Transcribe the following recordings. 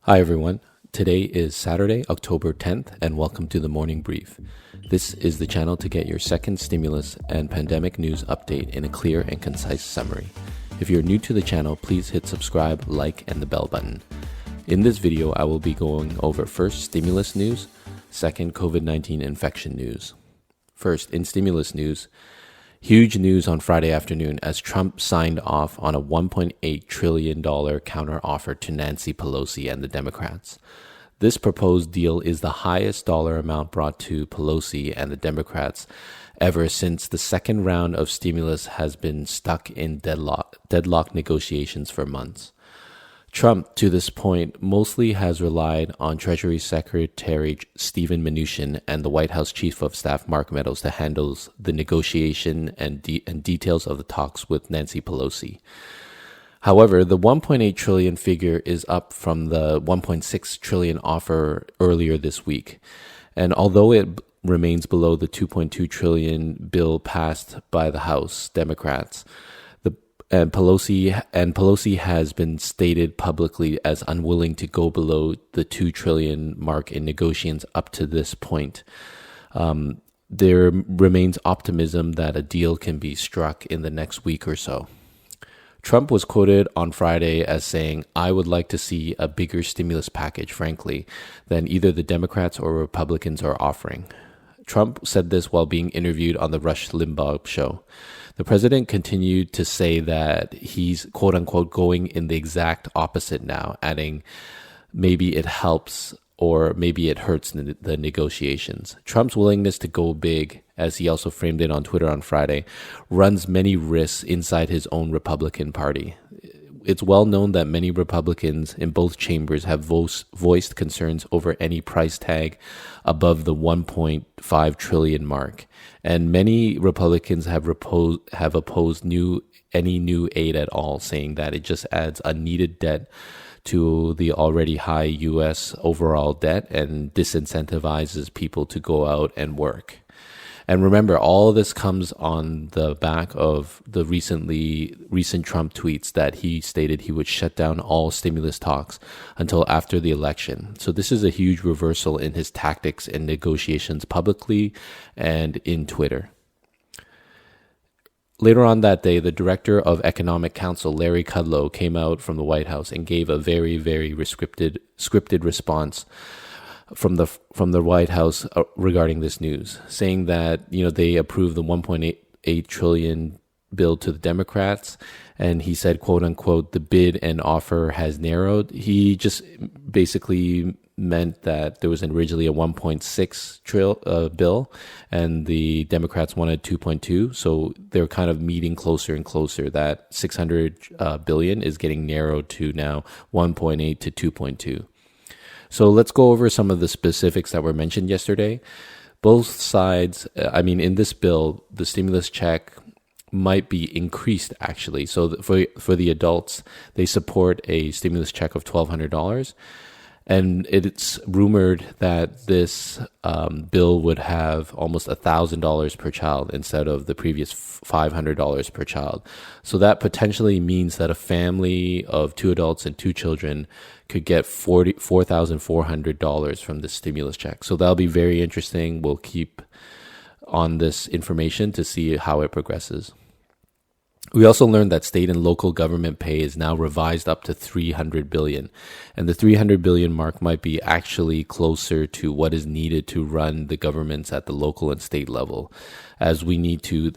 Hi, everyone. Today is Saturday, October 10th, and welcome to the Morning Brief. This is the channel to get your second stimulus and pandemic news update in a clear and concise summary. If you're new to the channel, please hit subscribe, like, and the bell button. In this video, I will be going over first, stimulus news, second, COVID-19 infection news. First, in stimulus news, huge news on Friday afternoon as Trump signed off on a $1.8 trillion counteroffer to Nancy Pelosi and the Democrats. This proposed deal is the highest dollar amount brought to Pelosi and the Democrats ever since the second round of stimulus has been stuck in deadlock negotiations for months. Trump, to this point, mostly has relied on Treasury Secretary Steven Mnuchin and the White House Chief of Staff Mark Meadows to handle the negotiation and details of the talks with Nancy Pelosi. However, the $1.8 trillion figure is up from the $1.6 trillion offer earlier this week. And although it remains below the $2.2 trillion bill passed by the House Democrats, Pelosi has been stated publicly as unwilling to go below the $2 trillion mark in negotiations up to this point. There remains optimism that a deal can be struck in the next week or so. Trump was quoted on Friday as saying, "I would like to see a bigger stimulus package, frankly, than either the Democrats or Republicans are offering." Trump said this while being interviewed on the Rush Limbaugh show. The president continued to say that he's, quote unquote, going in the exact opposite now, adding, maybe it helps or maybe it hurts the negotiations. Trump's willingness to go big, as he also framed it on Twitter on Friday, runs many risks inside his own Republican Party. It's well known that many Republicans in both chambers have voiced concerns over any price tag above the $1.5 trillion mark. And many Republicans have opposed any new aid at all, saying that it just adds unneeded debt to the already high U.S. overall debt and disincentivizes people to go out and work. And remember, all of this comes on the back of the recent Trump tweets that he stated he would shut down all stimulus talks until after the election. So this is a huge reversal in his tactics and negotiations publicly and in Twitter. Later on that day, the director of Economic Counsel, Larry Kudlow, came out from the White House and gave a very, very scripted response from the White House regarding this news, saying that, they approved the $1.8 trillion bill to the Democrats. And he said, quote unquote, the bid and offer has narrowed. He just basically meant that there was originally a $1.6 trillion bill and the Democrats wanted 2.2. So they're kind of meeting closer and closer. That $600 billion is getting narrowed to now 1.8 to 2.2. So let's go over some of the specifics that were mentioned yesterday. Both sides, in this bill, the stimulus check might be increased actually. So for the adults, they support a stimulus check of $1,200. And it's rumored that this bill would have almost $1,000 per child instead of the previous $500 per child. So that potentially means that a family of 2 adults and 2 children could get $4,400 from this stimulus check. So that'll be very interesting. We'll keep on this information to see how it progresses. We also learned that state and local government pay is now revised up to $300 billion. And the $300 billion mark might be actually closer to what is needed to run the governments at the local and state level, as they need to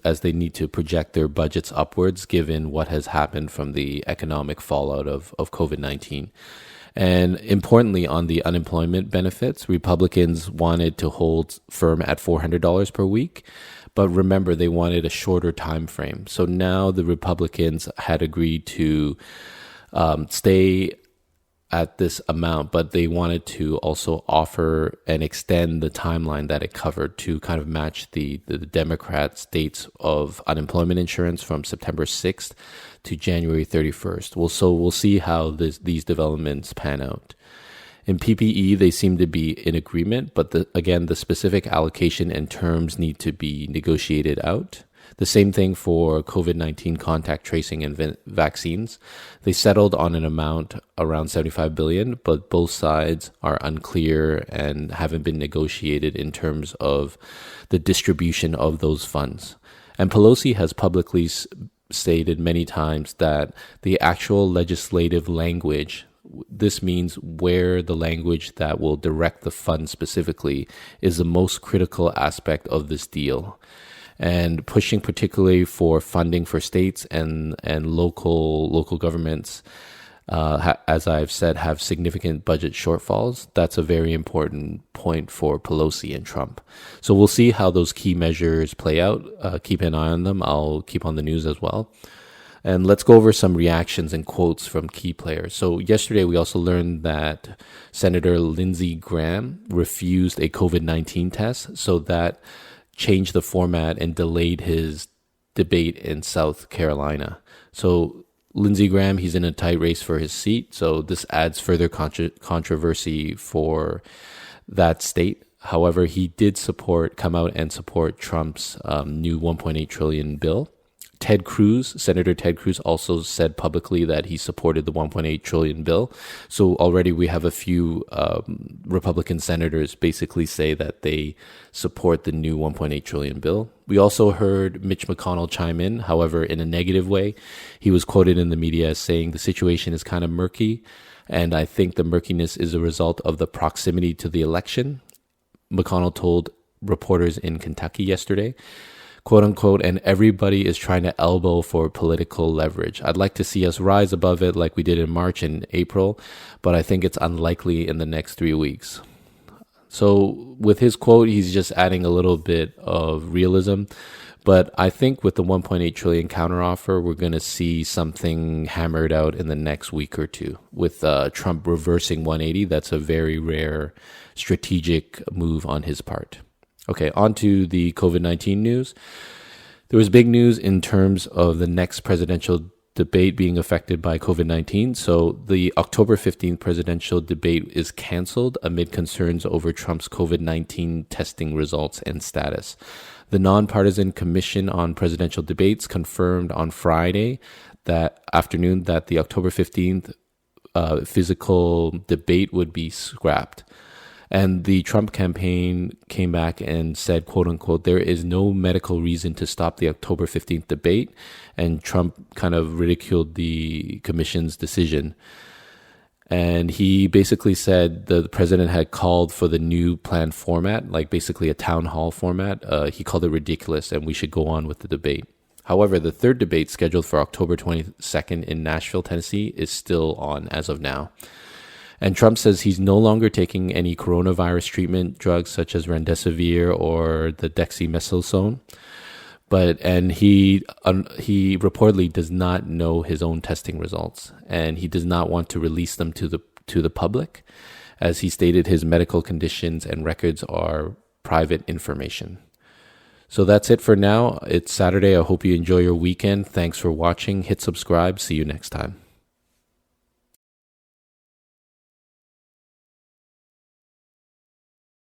project their budgets upwards given what has happened from the economic fallout of COVID-19. And importantly, on the unemployment benefits, Republicans wanted to hold firm at $400 per week. But remember, they wanted a shorter time frame. So now the Republicans had agreed to stay at this amount, but they wanted to also offer and extend the timeline that it covered to kind of match the Democrats' dates of unemployment insurance from September 6th to January 31st. We'll see how these developments pan out. In PPE, they seem to be in agreement, but the specific allocation and terms need to be negotiated out. The same thing for COVID-19 contact tracing and vaccines. They settled on an amount around 75 billion, but both sides are unclear and haven't been negotiated in terms of the distribution of those funds. And Pelosi has publicly stated many times that the actual legislative language, this means where the language that will direct the funds specifically, is the most critical aspect of this deal. And pushing particularly for funding for states and local governments, as I've said, have significant budget shortfalls. That's a very important point for Pelosi and Trump. So we'll see how those key measures play out. Keep an eye on them. I'll keep on the news as well. And let's go over some reactions and quotes from key players. So yesterday, we also learned that Senator Lindsey Graham refused a COVID-19 test, so that changed the format and delayed his debate in South Carolina. So Lindsey Graham, he's in a tight race for his seat, so this adds further controversy for that state. However, he did come out and support Trump's new $1.8 trillion bill. Senator Ted Cruz also said publicly that he supported the $1.8 trillion bill. So already we have a few Republican senators basically say that they support the new $1.8 trillion bill. We also heard Mitch McConnell chime in, however, in a negative way. He was quoted in the media as saying the situation is kind of murky, and I think the murkiness is a result of the proximity to the election. McConnell told reporters in Kentucky yesterday, quote unquote, and everybody is trying to elbow for political leverage. I'd like to see us rise above it like we did in March and April, but I think it's unlikely in the next 3 weeks. So with his quote, he's just adding a little bit of realism. But I think with the 1.8 trillion counteroffer, we're going to see something hammered out in the next week or two. With Trump reversing 180, that's a very rare strategic move on his part. Okay, on to the COVID-19 news. There was big news in terms of the next presidential debate being affected by COVID-19. So the October 15th presidential debate is canceled amid concerns over Trump's COVID-19 testing results and status. The Nonpartisan Commission on Presidential Debates confirmed on Friday that afternoon that the October 15th physical debate would be scrapped. And the Trump campaign came back and said, quote unquote, there is no medical reason to stop the October 15th debate. And Trump kind of ridiculed the commission's decision. And he basically said the president had called for the new planned format, like basically a town hall format. He called it ridiculous and we should go on with the debate. However, the third debate scheduled for October 22nd in Nashville, Tennessee is still on as of now. And Trump says he's no longer taking any coronavirus treatment drugs such as remdesivir or the dexamethasone. And he reportedly does not know his own testing results, and he does not want to release them to the public. As he stated, his medical conditions and records are private information. So that's it for now. It's Saturday. I hope you enjoy your weekend. Thanks for watching. Hit subscribe. See you next time.